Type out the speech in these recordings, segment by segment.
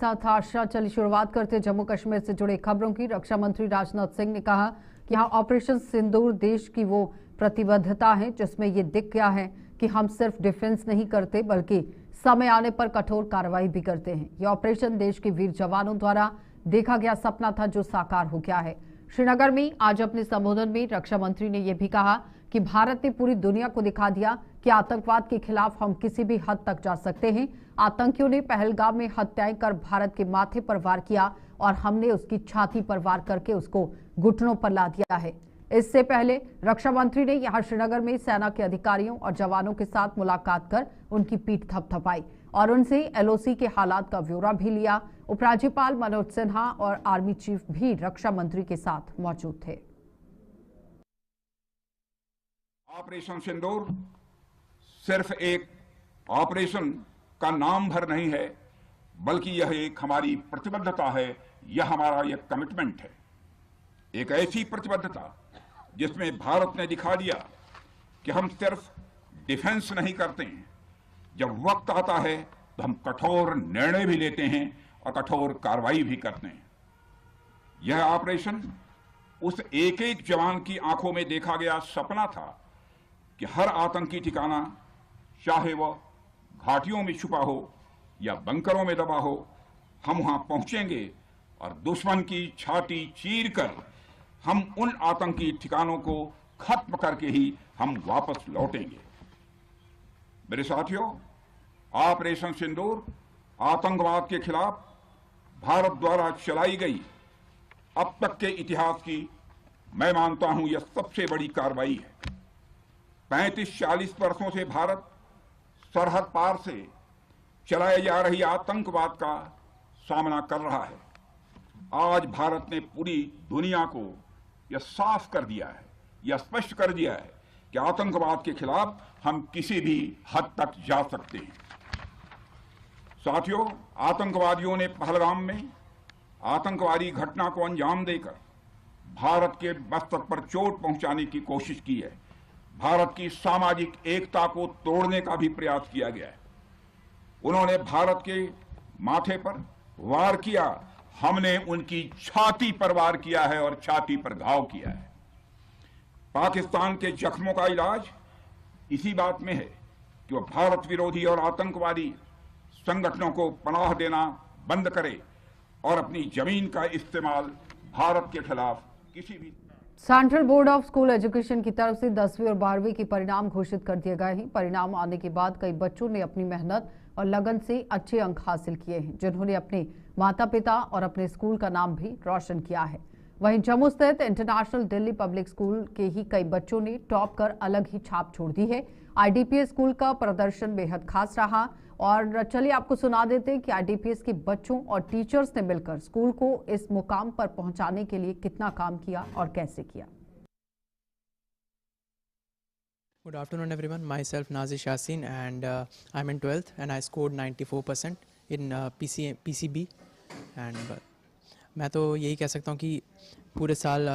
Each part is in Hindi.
साथ आशा चली शुरुआत करते जम्मू कश्मीर से जुड़े खबरों की। रक्षा मंत्री राजनाथ सिंह ने कहा कि यहाँ ऑपरेशन सिंदूर देश की वो प्रतिबद्धता है जिसमें ये दिख गया है कि हम सिर्फ डिफेंस नहीं करते बल्कि समय आने पर कठोर कार्रवाई भी करते हैं। ये ऑपरेशन देश के वीर जवानों द्वारा देखा गया सपना था जो साकार हो गया है। श्रीनगर में आज अपने संबोधन में रक्षा मंत्री ने यह भी कहा कि भारत ने पूरी दुनिया को दिखा दिया कि आतंकवाद के खिलाफ हम किसी भी हद तक जा सकते हैं। आतंकियों ने पहलगाम में हत्याएं कर भारत के माथे पर वार किया और हमने उसकी छाती पर वार करके उसको घुटनों पर ला दिया है। इससे पहले रक्षा मंत्री ने यहां श्रीनगर में सेना के अधिकारियों और जवानों के साथ मुलाकात कर उनकी पीठ थपथपाई और उनसे एलओसी के हालात का ब्यौरा भी लिया। उपराज्यपाल मनोज सिन्हा और आर्मी चीफ भी रक्षा मंत्री के साथ मौजूद थे। ऑपरेशन सिंदूर सिर्फ एक ऑपरेशन का नाम भर नहीं है, बल्कि यह एक हमारी प्रतिबद्धता है, यह हमारा एक कमिटमेंट है। एक ऐसी प्रतिबद्धता जिसमें भारत ने दिखा दिया कि हम सिर्फ डिफेंस नहीं करते हैं, जब वक्त आता है तो हम कठोर निर्णय भी लेते हैं और कठोर कार्रवाई भी करते हैं। यह ऑपरेशन उस एक एक जवान की आंखों में देखा गया सपना था कि हर आतंकी ठिकाना, चाहे वह घाटियों में छुपा हो या बंकरों में दबा हो, हम वहां पहुंचेंगे और दुश्मन की छाती चीर कर हम उन आतंकी ठिकानों को खत्म करके ही हम वापस लौटेंगे। मेरे साथियों, ऑपरेशन सिंदूर आतंकवाद के खिलाफ भारत द्वारा चलाई गई अब तक के इतिहास की, मैं मानता हूं, यह सबसे बड़ी कार्रवाई है। 35-40 वर्षों से भारत सरहद पार से चलाए जा रही आतंकवाद का सामना कर रहा है। आज भारत ने पूरी दुनिया को यह साफ कर दिया है, यह स्पष्ट कर दिया है कि आतंकवाद के खिलाफ हम किसी भी हद तक जा सकते हैं। साथियों, आतंकवादियों ने पहलगाम में आतंकवादी घटना को अंजाम देकर भारत के मस्तक पर चोट पहुंचाने की कोशिश की है। भारत की सामाजिक एकता को तोड़ने का भी प्रयास किया गया है। उन्होंने भारत के माथे पर वार किया, हमने उनकी छाती पर वार किया है और छाती पर घाव किया है। पाकिस्तान के जख्मों का इलाज इसी बात में है कि वह भारत विरोधी और आतंकवादी संगठनों को पनाह देना बंद करे और अपनी जमीन का इस्तेमाल भारत के खिलाफ किसी भी। Central board of school education की तरफ से 10वीं और 12वीं के परिणाम घोषित कर दिए गए हैं। परिणाम आने के बाद कई बच्चों ने अपनी मेहनत और लगन से अच्छे अंक हासिल किए हैं, जिन्होंने अपने माता पिता और अपने स्कूल का नाम भी रोशन किया है। वहीं जम्मू स्थित इंटरनेशनल दिल्ली पब्लिक स्कूल के ही कई बच्चों ने टॉप कर अलग ही छाप छोड़ दी है। आईडीपीएस स्कूल का प्रदर्शन बेहद खास रहा और चलिए आपको सुना देते हैं कि आईडीपीएस के बच्चों और टीचर्स ने मिलकर स्कूल को इस मुकाम पर पहुंचाने के लिए कितना काम किया और कैसे किया। Good afternoon everyone, myself Nazish Yasin and I'm in 12th and I scored 94% in PCB and मैं तो यही कह सकता हूँ कि पूरे साल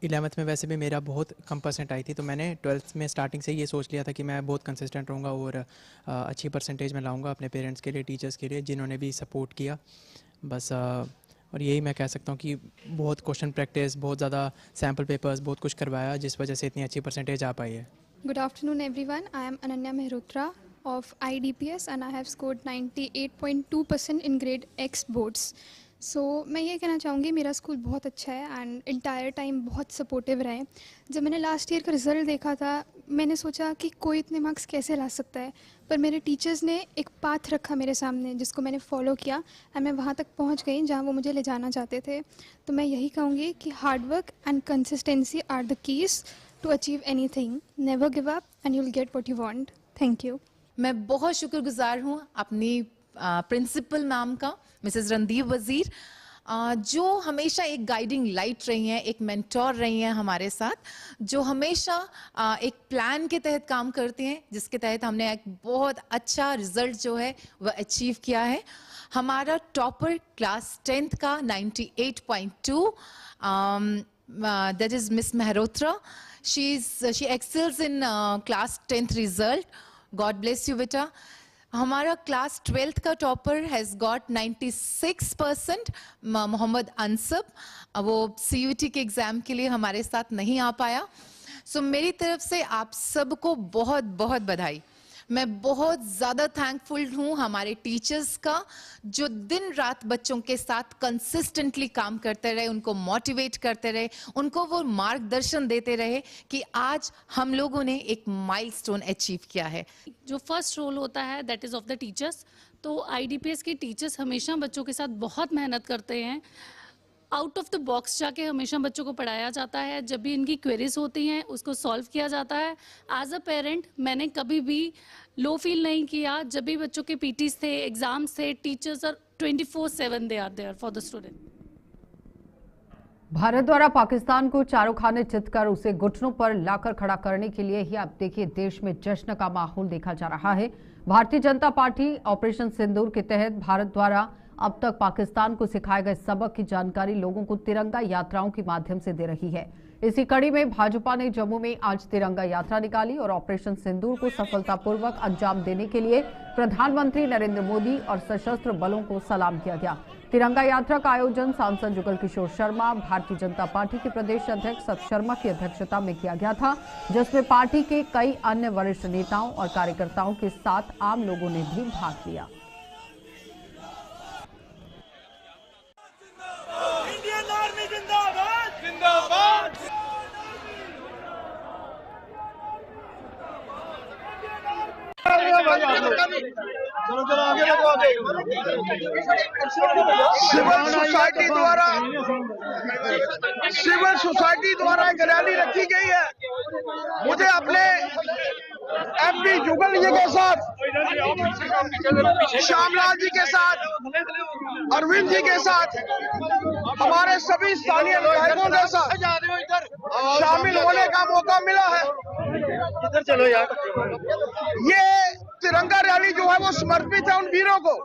11th में वैसे भी मेरा बहुत कम परसेंट आई थी, तो मैंने 12th में स्टार्टिंग से ये सोच लिया था कि मैं बहुत कंसिस्टेंट रहूँगा और अच्छी परसेंटेज में लाऊँगा अपने पेरेंट्स के लिए, टीचर्स के लिए, जिन्होंने भी सपोर्ट किया बस। और यही मैं कह सकता हूँ कि बहुत क्वेश्चन प्रैक्टिस, बहुत ज़्यादा सैम्पल पेपर्स, बहुत कुछ करवाया जिस वजह से इतनी अच्छी परसेंटेज आ पाई है। Good afternoon everyone, I am Ananya Mehrotra of IDPS and I have scored 98.2% in grade X boards. So मैं ये कहना चाहूँगी मेरा स्कूल बहुत अच्छा है एंड इंटायर टाइम बहुत सपोर्टिव रहे। जब मैंने लास्ट ईयर का रिज़ल्ट देखा था मैंने सोचा कि कोई इतने मार्क्स कैसे ला सकता है, पर मेरे टीचर्स ने एक पाथ रखा मेरे सामने जिसको मैंने फॉलो किया एंड मैं वहाँ तक पहुँच गई जहाँ वो मुझे ले जाना चाहते थे। तो मैं यही कहूँगी कि hard work and consistency are the keys to achieve anything. Never give up and you'll get what you want. Thank you. मैं बहुत शुक्रगुजार हूँ अपनी प्रिंसिपल मैम का, मिसेस रणदीप वजीर, जो हमेशा एक गाइडिंग लाइट रही हैं, एक मेंटोर रही हैं हमारे साथ, जो हमेशा एक प्लान के तहत काम करती हैं, जिसके तहत हमने एक बहुत अच्छा रिजल्ट जो है वह अचीव किया है। हमारा टॉपर क्लास 10th का 98.2, that is Miss Mehrotra. She excels in class 10th result. God bless you, beta. हमारा क्लास 12th का टॉपर हैज़ गॉट 96%, मोहम्मद अनसब। वो CUT के एग्ज़ाम के लिए हमारे साथ नहीं आ पाया। सो मेरी तरफ से आप सबको बहुत बहुत बधाई। मैं बहुत ज़्यादा थैंकफुल हूँ हमारे टीचर्स का, जो दिन रात बच्चों के साथ कंसिस्टेंटली काम करते रहे, उनको मोटिवेट करते रहे, उनको वो मार्गदर्शन देते रहे कि आज हम लोगों ने एक माइलस्टोन अचीव किया है। जो फर्स्ट रोल होता है that is of the teachers. तो IDPS के टीचर्स हमेशा बच्चों के साथ बहुत मेहनत करते हैं। आउट ऑफ द बॉक्स जाके हमेशा बच्चों को पढ़ाया जाता है। जब भी इनकी क्वेरीज होती हैं उसको सॉल्व किया जाता है। एज अ पेरेंट मैंने कभी भी लो फील नहीं किया। जब भी बच्चों के PTs थे, एग्जाम्स थे, teachers are 24/7 they are there for the student. Bharat द्वारा पाकिस्तान को चारों खाने चित कर उसे घुटनों पर लाकर खड़ा करने के लिए ही अब देखिए देश में जश्न का माहौल देखा जा रहा है। भारतीय जनता पार्टी ऑपरेशन सिंदूर के तहत भारत द्वारा अब तक पाकिस्तान को सिखाए गए सबक की जानकारी लोगों को तिरंगा यात्राओं के माध्यम से दे रही है। इसी कड़ी में भाजपा ने जम्मू में आज तिरंगा यात्रा निकाली और ऑपरेशन सिंदूर को सफलतापूर्वक अंजाम देने के लिए प्रधानमंत्री नरेंद्र मोदी और सशस्त्र बलों को सलाम किया गया। तिरंगा यात्रा का आयोजन सांसद जुगल किशोर शर्मा, भारतीय जनता पार्टी के प्रदेश अध्यक्ष सत शर्मा की अध्यक्षता में किया गया था, जिसमें पार्टी के कई अन्य वरिष्ठ नेताओं और कार्यकर्ताओं के साथ आम लोगों ने भी भाग लिया। इंडियन आर्मी जिंदाबाद जिंदाबाद। चलो चलो आगे लगो आगे। सिविल सोसाइटी द्वारा एक रैली रखी गई है। मुझे अपने MP जुगल जी के साथ, श्यामलाल जी के साथ, अरविंद जी के साथ, हमारे सभी स्थानीय विधायकों के साथ शामिल होने का मौका मिला है। इधर चलो यार। ये तिरंगा रैली जो है वो समर्पित है उन वीरों को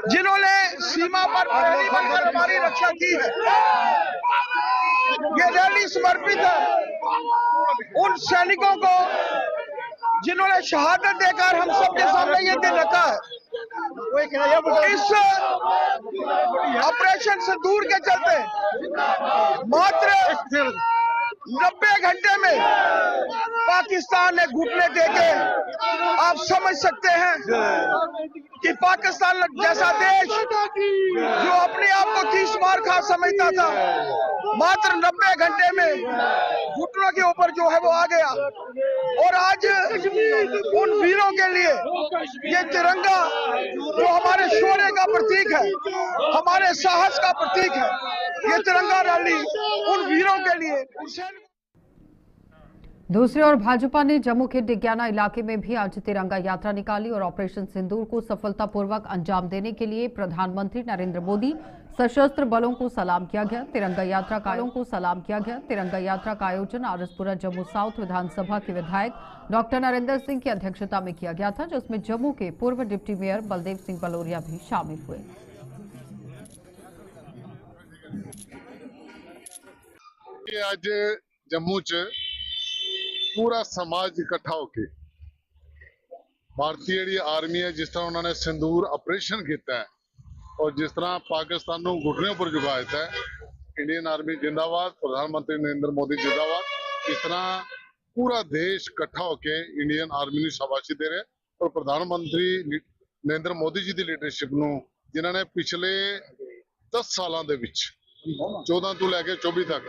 जिन्होंने सीमा पर पहली बनकर हमारी रक्षा की है। ये रैली समर्पित है उन सैनिकों को जिन्होंने शहादत देकर हम सबके सामने ये दिन रखा है। इस ऑपरेशन सिंदूर के चलते मात्र 90 घंटे में पाकिस्तान ने घुटने टेके। आप समझ सकते हैं कि पाकिस्तान जैसा देश जो अपने आप को 30 मार खा समझता था, मात्र 90 घंटे में घुटनों के ऊपर जो है वो आ गया। और आज उन वीरों के लिए ये तिरंगा जो हमारे शौर्य का प्रतीक है, हमारे साहस का प्रतीक है, ये तिरंगा रैली उन वीरों के लिए। दूसरी ओर भाजपा ने जम्मू के डिग्याना इलाके में भी आज तिरंगा यात्रा निकाली और ऑपरेशन सिंदूर को सफलतापूर्वक अंजाम देने के लिए प्रधानमंत्री नरेंद्र मोदी, सशस्त्र बलों को सलाम किया गया। तिरंगा यात्रा का आयोजन आरएसपुरा जम्मू साउथ विधानसभा के विधायक डॉक्टर नरेंद्र सिंह की अध्यक्षता में किया गया था, जिसमें जम्मू के पूर्व डिप्टी मेयर बलदेव सिंह बलोरिया भी शामिल हुए। आज जम्मू च पूरा समाज इकट्ठा होके भारतीय जी आर्मी है, जिस तरह उन्होंने सिंदूर ऑपरेशन किया है और जिस तरह पाकिस्तान को घुटने पर झुका दिता है, इंडियन आर्मी जिंदाबाद, प्रधानमंत्री नरेंद्र मोदी जिंदाबाद। इस तरह पूरा देश इकट्ठा होके इंडियन आर्मी को शाबाशी दे रहे और प्रधानमंत्री नरेंद्र मोदी जी की लीडरशिप ਨੂੰ जिन्होंने पिछले 10 सालों के 14 ਤੋਂ ਲੈ ਕੇ 24 तक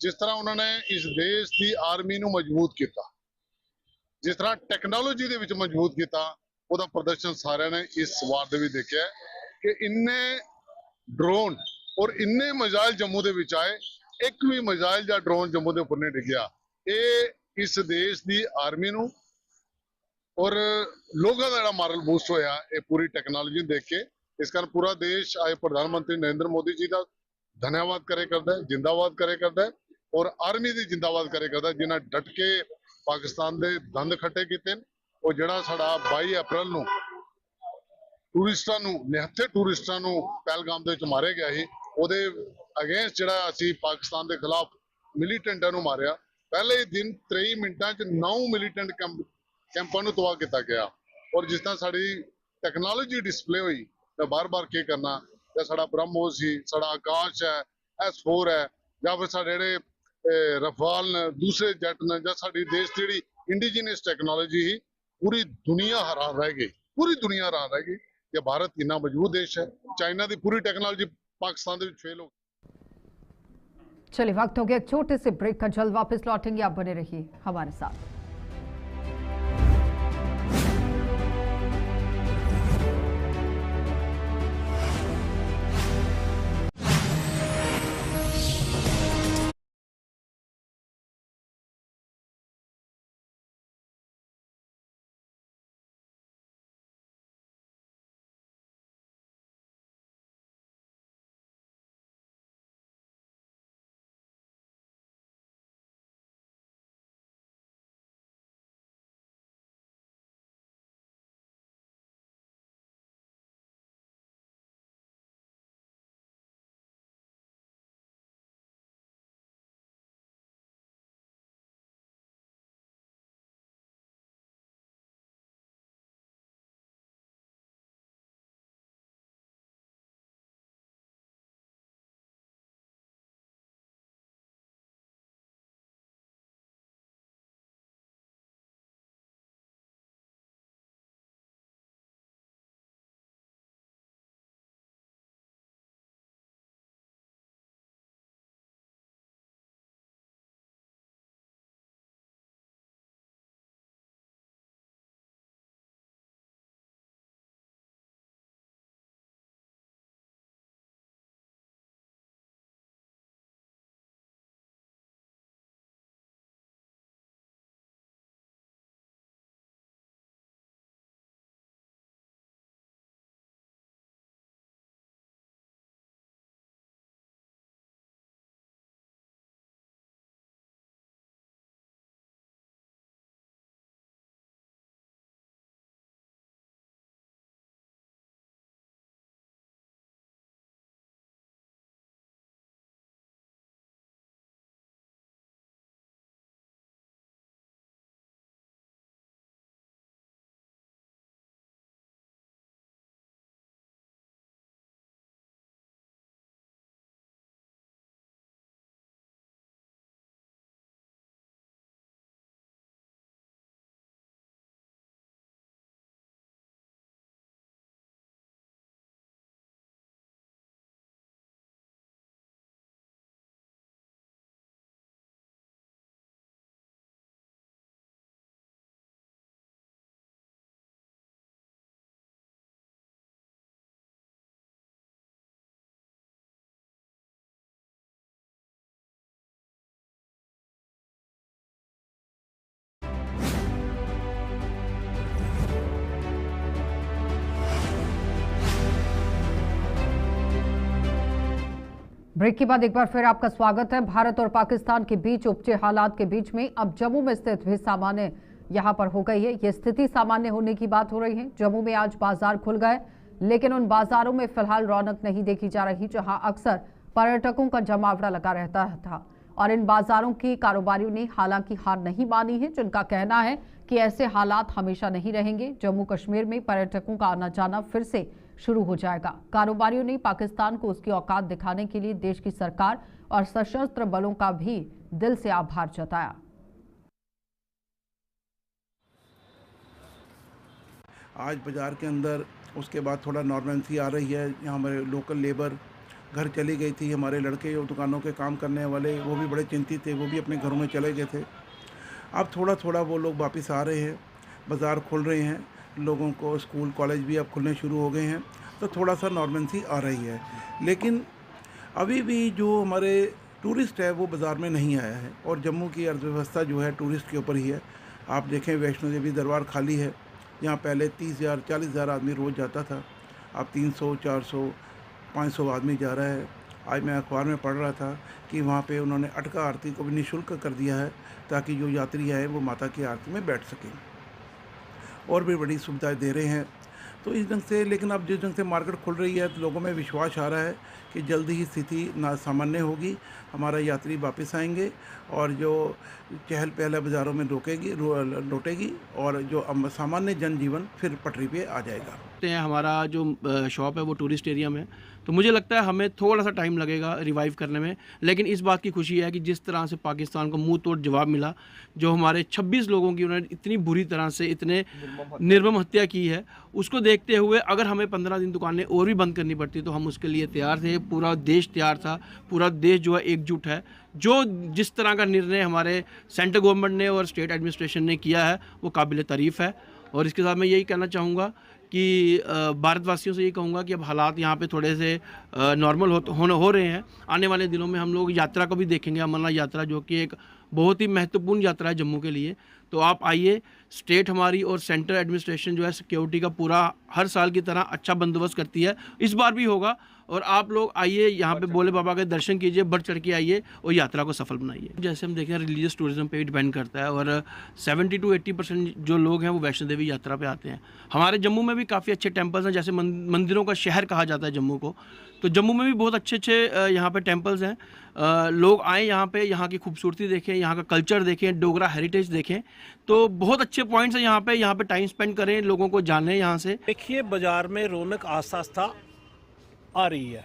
जिस तरह उन्होंने इस देश की आर्मी ਨੂੰ मजबूत किया, जिस तरह टैक्नोलॉजी ਦੇ ਵਿੱਚ मजबूत किया, ਉਹਦਾ प्रदर्शन सारे ने इस वार ਦੇ ਵਿੱਚ देखा कि इन्ने ड्रोन और इन्ने मिसाइल जम्मू ਦੇ ਵਿੱਚ आए, एक भी मिसाइल ਜਾਂ ड्रोन जम्मू ਦੇ ਉੱਪਰ नहीं डिग्या। ये इस देश की आर्मी ਨੂੰ और लोगों का ਜਿਹੜਾ मारल बूस्ट होया ये पूरी टैक्नोलॉजी देख के। इस कारण पूरा देश आए प्रधानमंत्री नरेंद्र मोदी जी का धन्यवाद करे करता है, जिंदाबाद करे करता है और आर्मी की जिंदाबाद करे करता है, जिन्हें डट के पाकिस्तान के दंद खट्टे किए। और जड़ा साड़ा 22 अप्रैल ਨੂੰ टूरिस्टां ਨੂੰ निहत्थे टूरिस्टां ਨੂੰ पहलगाम ਦੇ ਵਿੱਚ ਮਾਰੇ ਗਿਆ ਸੀ, ਉਹਦੇ ਅਗੇਂਸਟ ਜਿਹੜਾ ਅਸੀਂ ਪਾਕਿस्तान ਦੇ ਖਿਲਾਫ ਮਿਲੀਟੈਂਟਾਂ ਨੂੰ ਮਾਰਿਆ। ਪਹਿਲੇ ਦਿਨ 23 ਮਿੰਟਾਂ 'ਚ 9 ਮਿਲੀਟੈਂਟ ਕੈਂਪਾਂ ਨੂੰ ਤਬਾਹ ਕੀਤਾ ਗਿਆ। और जिस तरह साड़ी टेक्नोलॉजी डिस्प्ले हुई, मैं बार बार के करना या साड़ा ब्रह्मोस ही, साड़ा आकाश है, S4 है, या फिर साढ़े जेह्ड़े रफाल ने, दूसरे जेट ने, या साड़ी देश की जेह्ड़ी इंडिजीनियस टेक्नोलॉजी ही पूरी दुनिया हैरान रह गई, पूरी दुनिया हैरान रह गई कि भारत कितना मजबूत देश है। चाइना की पूरी टेक्नोलॉजी पाकिस्तान दे विच फेल हो। चलिए वक्त हो गया एक छोटे से ब्रेक का, जल्द वापस लौटेंगे, आप बने रहिए हमारे साथ। ब्रेक के बाद एक बार फिर आपका स्वागत है। भारत और पाकिस्तान के बीच उपजे हालात के बीच में अब जम्मू में स्थित भी सामान्य यहां पर हो गई है। ये स्थिति सामान्य होने की बात हो रही है। जम्मू में आज बाजार खुल गए, लेकिन उन बाजारों में फिलहाल रौनक नहीं देखी जा रही जहां अक्सर पर्यटकों का जमावड़ा लगा रहता था। और इन बाजारों के कारोबारियों ने हालांकि हार नहीं मानी है, जिनका कहना है कि ऐसे हालात हमेशा नहीं रहेंगे। जम्मू कश्मीर में पर्यटकों का आना जाना फिर से शुरू हो जाएगा। कारोबारियों ने पाकिस्तान को उसकी औकात दिखाने के लिए देश की सरकार और सशस्त्र बलों का भी दिल से आभार जताया। आज बाजार के अंदर उसके बाद थोड़ा नॉर्मेंसी आ रही है। यहाँ हमारे लोकल लेबर घर चली गई थी। हमारे लड़के और दुकानों के काम करने वाले वो भी बड़े चिंतित थे, वो भी अपने घरों में चले गए थे। अब थोड़ा थोड़ा वो लोग वापस आ रहे हैं, बाज़ार खुल रहे हैं, लोगों को स्कूल कॉलेज भी अब खुलने शुरू हो गए हैं, तो थोड़ा सा नॉर्मेंसी आ रही है। लेकिन अभी भी जो हमारे टूरिस्ट है वो बाज़ार में नहीं आया है और जम्मू की अर्थव्यवस्था जो है टूरिस्ट के ऊपर ही है। आप देखें वैष्णो देवी दरबार खाली है। यहाँ पहले 30,000 40,000 आदमी रोज़ जाता था, अब 300 400 500 आदमी जा रहा है। आज मैं अखबार में पढ़ रहा था कि वहाँ पे उन्होंने अटका आरती को भी निःशुल्क कर दिया है ताकि जो यात्री आए वो माता की आरती में बैठ सकें। और भी बड़ी सुविधाएं दे रहे हैं। तो इस ढंग से, लेकिन अब जिस ढंग से मार्केट खुल रही है तो लोगों में विश्वास आ रहा है कि जल्दी ही स्थिति ना सामान्य होगी, हमारा यात्री वापस आएंगे और जो चहल पहल बाज़ारों में लौटेगी और जो सामान्य जनजीवन फिर पटरी पे आ जाएगा। हमारा जो शॉप है वो टूरिस्ट एरिया में, तो मुझे लगता है हमें थोड़ा सा टाइम लगेगा रिवाइव करने में, लेकिन इस बात की खुशी है कि जिस तरह से पाकिस्तान को मुंह तोड़ जवाब मिला, जो हमारे 26 लोगों की उन्होंने इतनी बुरी तरह से इतने निर्मम हत्या की है, उसको देखते हुए अगर हमें 15 दिन दुकानें और भी बंद करनी पड़ती तो हम उसके लिए तैयार थे। पूरा देश तैयार था, पूरा देश जो है एकजुट है। जो जिस तरह का निर्णय हमारे सेंट्रल गवर्नमेंट ने और स्टेट एडमिनिस्ट्रेशन ने किया है वो काबिल तारीफ़ है। और इसके साथ मैं यही कहना चाहूँगा कि भारतवासियों से ये कहूँगा कि अब हालात यहाँ पे थोड़े से नॉर्मल हो रहे हैं। आने वाले दिनों में हम लोग यात्रा को भी देखेंगे, अमरनाथ यात्रा, जो कि एक बहुत ही महत्वपूर्ण यात्रा है जम्मू के लिए। तो आप आइए, स्टेट हमारी और सेंट्रल एडमिनिस्ट्रेशन जो है सिक्योरिटी का पूरा हर साल की तरह अच्छा बंदोबस्त करती है, इस बार भी होगा। और आप लोग आइए यहाँ पे भोले बाबा के दर्शन कीजिए, बढ़ चढ़ के आइए और यात्रा को सफल बनाइए। जैसे हम देखें रिलीजियस टूरिज्म पे भी डिपेंड करता है और 70 to 80% जो लोग हैं वो वैष्णो देवी यात्रा पे आते हैं। हमारे जम्मू में भी काफ़ी अच्छे टेम्पल्स हैं, जैसे मंदिरों का शहर कहा जाता है जम्मू को, तो जम्मू में भी बहुत अच्छे यहाँ पे टेम्पल्स हैं। लोग आएँ यहाँ पे, यहाँ की खूबसूरती देखें, यहाँ का कल्चर देखें, डोगरा हेरिटेज देखें, तो बहुत अच्छे पॉइंट्स हैं यहाँ पे टाइम स्पेंड करें, लोगों को जानें यहाँ से। देखिए, बाज़ार में रौनक आस्ता आस्ता आ रही है।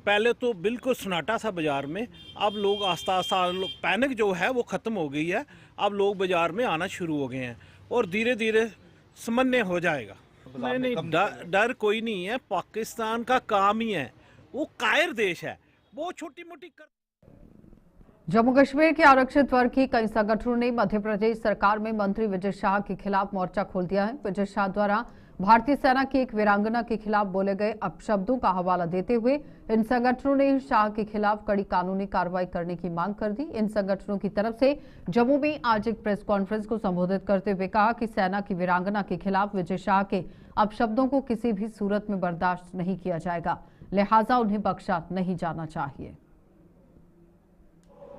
पहले तो बिल्कुल सन्नाटा था बाज़ार में, अब लोग आस्ता आस्ता पैनिक जो है वो ख़त्म हो गई है। अब लोग बाज़ार में आना शुरू हो गए हैं और धीरे धीरे सामान्य हो जाएगा। नहीं, डर कोई नहीं है। पाकिस्तान का काम ही है, वो कायर देश है, वो छोटी मोटी जम्मू कश्मीर के आरक्षित वर्ग की कई संगठनों ने मध्य प्रदेश सरकार में मंत्री विजय शाह के खिलाफ मोर्चा खोल दिया है। विजय शाह द्वारा भारतीय सेना की एक वीरांगना के खिलाफ बोले गए अपशब्दों का हवाला देते हुए इन संगठनों ने शाह के खिलाफ कड़ी कानूनी कार्रवाई करने की मांग कर दी। इन संगठनों की तरफ से जम्मू में आज एक प्रेस कॉन्फ्रेंस को संबोधित करते हुए कहा कि सेना की वीरांगना के खिलाफ विजय शाह के अपशब्दों को किसी भी सूरत में बर्दाश्त नहीं किया जाएगा, लिहाजा उन्हें बख्शा नहीं जाना चाहिए।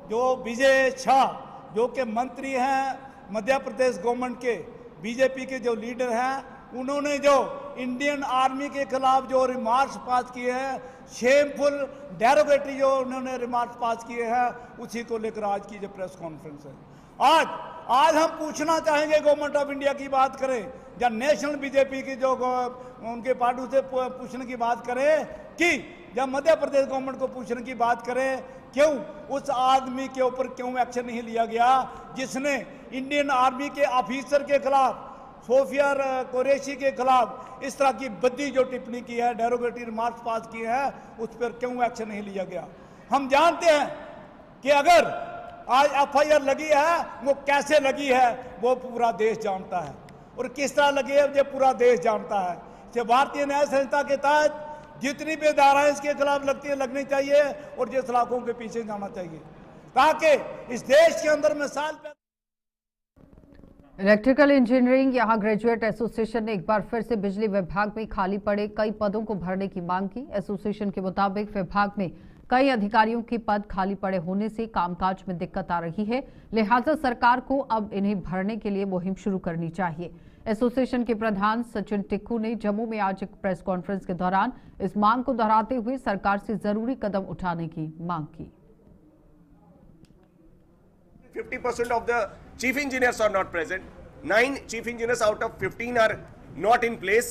जो विजय शाह जो कि मंत्री हैं मध्य प्रदेश गवर्नमेंट के, बीजेपी के जो लीडर हैं, उन्होंने जो इंडियन आर्मी के खिलाफ जो रिमार्क्स पास किए हैं, शेमफुल डेरोगेटरी जो उन्होंने रिमार्क्स पास किए हैं, उसी को लेकर आज की जो प्रेस कॉन्फ्रेंस है। आज हम पूछना चाहेंगे, गवर्नमेंट ऑफ इंडिया की बात करें या नेशनल बीजेपी की जो उनके पार्टी से पूछने की बात करें कि जब मध्य प्रदेश गवर्नमेंट को पूछने की बात करें, क्यों उस आदमी के ऊपर क्यों एक्शन नहीं लिया गया जिसने इंडियन आर्मी के ऑफिसर के खिलाफ, सोफिया कुरैशी के खिलाफ इस तरह की बद्दी जो टिप्पणी की है, डेरोगेटरी रिमार्क्स पास किए हैं, उस पर क्यों एक्शन नहीं लिया गया। हम जानते हैं कि अगर आज एफआईआर लगी है, वो कैसे लगी है वो पूरा देश जानता है, और किस तरह लगी है ये पूरा देश जानता है। इसे भारतीय न्याय संहिता के तहत जितनी भी धाराएं इसके खिलाफ लगनी चाहिए और जिस इलाकों के पीछे जाना चाहिए, ताकि इस देश के अंदर मिसाल इलेक्ट्रिकल इंजीनियरिंग यहाँ ग्रेजुएट एसोसिएशन ने एक बार फिर से बिजली विभाग में खाली पड़े कई पदों को भरने की मांग की। एसोसिएशन के मुताबिक विभाग में कई अधिकारियों के पद खाली पड़े होने से कामकाज में दिक्कत आ रही है, लिहाजा सरकार को अब इन्हें भरने के लिए मुहिम शुरू करनी चाहिए। एसोसिएशन के प्रधान सचिन टिक्कू ने जम्मू में आज एक प्रेस कॉन्फ्रेंस के दौरान इस मांग को दोहराते हुए सरकार से जरूरी कदम उठाने की मांग की। 50% of the chief engineers are not present. 9 chief engineers out of 15 are not in place.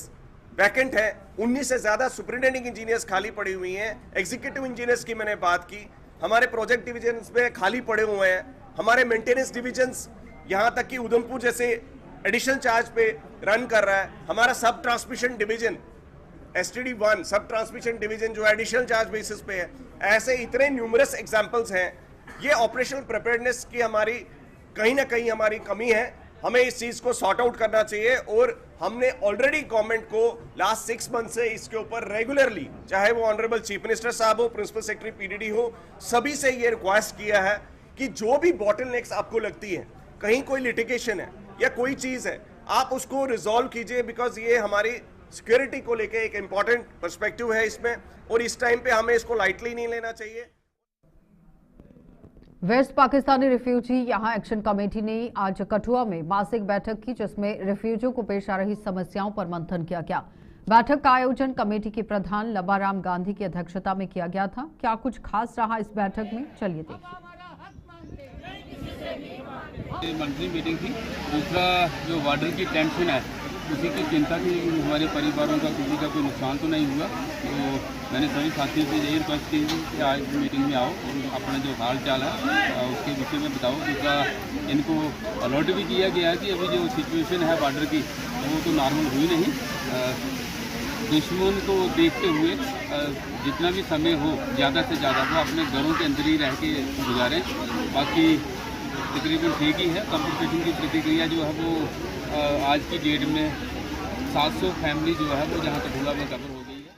Vacant है। 19 से ज्यादा सुपरिटेंडिंग इंजीनियर्स खाली पड़ी हुई हैं। एग्जीक्यूटिव इंजीनियर्स की मैंने बात की, हमारे प्रोजेक्ट डिविजन्स में खाली पड़े हुए हैं। हमारे मेंटेनेंस डिविजन्स, यहाँ तक कि उधमपुर जैसे एडिशनल चार्ज पे रन कर रहा है। हमारा सब ट्रांसमिशन डिवीजन STD1 सब ट्रांसमिशन डिवीजन जो एडिशनल चार्ज बेसिस पे है। ऐसे इतने न्यूमरस एग्जांपल्स हैं। ये ऑपरेशनल प्रिपेयर्डनेस की हमारी कहीं ना कहीं हमारी कमी है। हमें इस चीज को सॉर्ट आउट करना चाहिए और हमने ऑलरेडी गवर्नमेंट को लास्ट 6 मंथ से इसके ऊपर रेगुलरली, चाहे वो ऑनरेबल चीफ मिनिस्टर साहब हो, प्रिंसिपल सेक्रेटरी PDD हो, सभी से ये रिक्वेस्ट किया है कि जो भी बॉटलनेक्स आपको लगती है, कहीं कोई लिटिगेशन है या कोई चीज है, आप उसको रिजॉल्व कीजिए, बिकॉज ये हमारी सिक्योरिटी को लेके एक इंपॉर्टेंट पर्सपेक्टिव है इसमें, और इस टाइम पे हमें इसको लाइटली नहीं लेना चाहिए। वेस्ट पाकिस्तानी रिफ्यूजी यहाँ एक्शन कमेटी ने आज कठुआ में मासिक बैठक की, जिसमें रिफ्यूजियों को पेश आ रही समस्याओं पर मंथन किया गया। बैठक का आयोजन कमेटी के प्रधान लबाराम गांधी की अध्यक्षता में किया गया था। क्या कुछ खास रहा इस बैठक में, चलिए देखिए। मंथली मीटिंग थी। दूसरा जो बॉर्डर की टेंशन है उसी की चिंता थी, हमारे परिवारों का किसी का कोई नुकसान तो नहीं हुआ। तो मैंने सभी साथियों से यही रिक्वेस्ट की कि आज मीटिंग में आओ और अपना जो हाल चाल है उसके विषय में बताओ। दूसरा इनको अलर्ट भी किया गया है कि अभी जो सिचुएशन है बॉर्डर की वो तो नॉर्मल हुई नहीं। दुश्मन को देखते हुए जितना भी समय हो ज़्यादा से ज़्यादा वो अपने घरों के अंदर ही रह के गुजारें। बाकी तकरीबन ठीक ही है। कंपनसेशन की प्रतिक्रिया जो है वो आज की डेट में 700 फैमिली जो है वो जहाँ तक हुआ वो कवर हो गई है।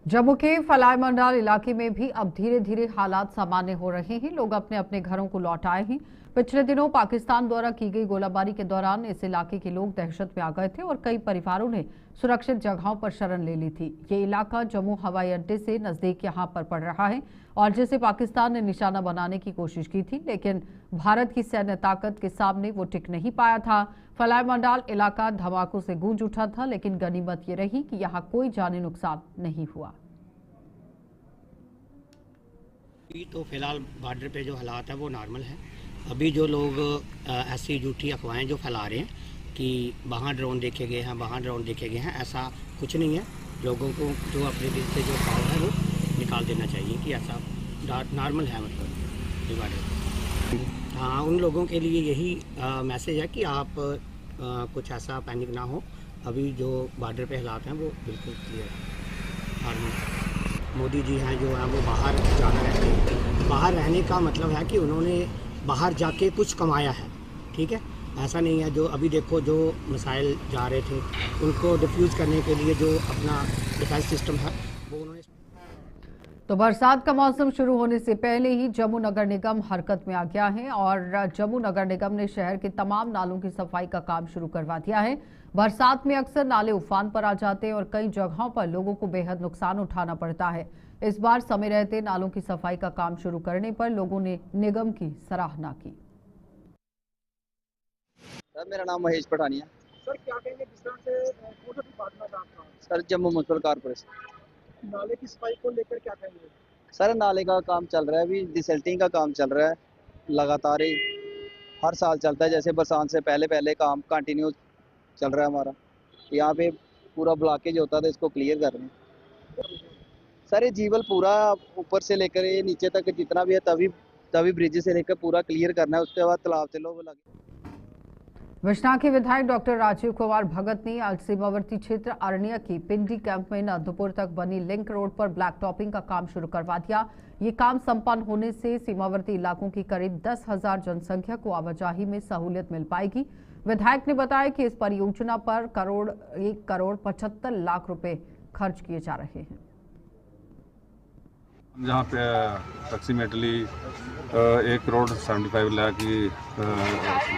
जम्मू के फलाई मंडल इलाके में भी अब धीरे धीरे हालात सामान्य हो रहे हैं। लोग अपने अपने घरों को लौट आए हैं। पिछले दिनों पाकिस्तान द्वारा की गई गोलाबारी के दौरान इस इलाके के लोग दहशत में आ गए थे और कई परिवारों ने सुरक्षित जगहों पर शरण ले ली थी। ये इलाका जम्मू हवाई अड्डे से नजदीक यहाँ पर पड़ रहा है और जिसे पाकिस्तान ने निशाना बनाने की कोशिश की थी, लेकिन भारत की सैन्य ताकत के सामने वो टिक नहीं पाया था। फलाई मंडल इलाका धमाकों से गूंज उठा था, लेकिन गनीमत ये रही कि यहाँ कोई जानी नुकसान नहीं हुआ। तो फिलहाल बॉर्डर पे जो हालात है वो नॉर्मल है। अभी जो लोग ऐसी झूठी अफवाहें जो फैला रहे हैं कि वहाँ ड्रोन देखे गए हैं, वहाँ ड्रोन देखे गए हैं, ऐसा कुछ नहीं है। लोगों को जो अपने दिल से जो भाव है वो निकाल देना चाहिए कि ऐसा नॉर्मल है। मतलब बॉर्डर हाँ, उन लोगों के लिए यही मैसेज है कि आप कुछ ऐसा पैनिक ना हो। अभी जो बॉर्डर पे हालात हैं वो बिल्कुल क्लियर है। मोदी जी हैं जो हैं वो बाहर ज़्यादा रहते हैं। बाहर रहने का मतलब है कि उन्होंने बाहर जाके कुछ कमाया है, ठीक है। ऐसा नहीं है जो अभी देखो जो मिसाइल जा रहे थे उनको डिफ्यूज़ करने के लिए जो अपना डिफेंस सिस्टम है वो उन्होंने। तो बरसात का मौसम शुरू होने से पहले ही जम्मू नगर निगम हरकत में आ गया है और जम्मू नगर निगम ने शहर के तमाम नालों की सफाई का काम शुरू करवा दिया है। बरसात में अक्सर नाले उफान पर आ जाते हैं और कई जगहों पर लोगों को बेहद नुकसान उठाना पड़ता है। इस बार समय रहते नालों की सफाई का काम शुरू करने पर लोगों ने निगम की सराहना की। सर मेरा नाम महेश पठानिया। सर क्या कहेंगे जिस तरह से कौन-सा डिपार्टमेंट आपका? Sir Jammu municipal corporation. नाले की सफाई को लेकर क्या कहेंगे? सर नाले का काम चल रहा है, अभी डिसल्टिंग का काम चल रहा है लगातार ही, हर साल चलता है। जैसे बरसात से पहले काम कंटिन्यू चल रहा है हमारा। यहाँ पे पूरा ब्लॉकेज होता था, इसको क्लियर कर रहे हैं। सर ये जीवल पूरा ऊपर से लेकर ये नीचे तक जितना भी है तभी ब्रिज से लेकर पूरा क्लियर करना है। उसके बाद तालाब से लोग लगे। विश्ना के विधायक डॉक्टर राजीव कुमार भगत ने आज सीमावर्ती क्षेत्र अरनिया की पिंडी कैंप में नंदपुर तक बनी लिंक रोड पर ब्लैक टॉपिंग का काम शुरू करवा दिया। ये काम संपन्न होने से सीमावर्ती इलाकों की करीब 10,000 जनसंख्या को आवाजाही में सहूलियत मिल पाएगी। विधायक ने बताया कि इस परियोजना पर 1 करोड़ 75 लाख रुपए खर्च किए जा रहे हैं। जहाँ पे अप्रॉक्सीमेटली 1 करोड़ 75 लाख की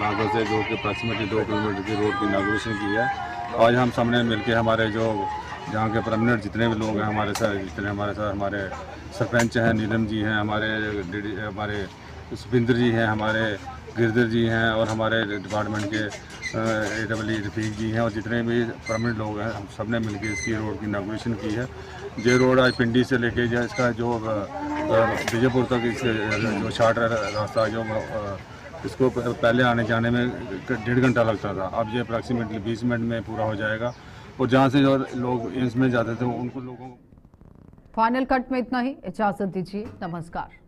लागत से जो कि अप्रॉक्सीमेटली 2 किलोमीटर की रोड की इनॉग्रेशन की है। आज हम सामने मिलके हमारे जो जहाँ के परमानेंट जितने भी लोग हैं हमारे साथ हमारे सरपंच हैं, नीलम जी हैं, हमारे सुपिंदर जी हैं, हमारे गिरधर जी हैं और हमारे डिपार्टमेंट के AEE रफीक जी हैं और जितने भी परमानेंट लोग हैं हम सब ने मिलकर इसकी रोड की इनॉग्रेशन की है। ये रोड आज पिंडी से लेके इसका जो विजयपुर तक जो शॉर्ट रास्ता जो इसको पहले आने जाने में 1.5 घंटा लगता था, अब ये अप्रॉक्सीमेटली 20 मिनट में पूरा हो जाएगा। और जहाँ से जो लोग एम्स में जाते थे उनको लोगों फाइनल कट में इतना ही। इजाजत दीजिए, नमस्कार।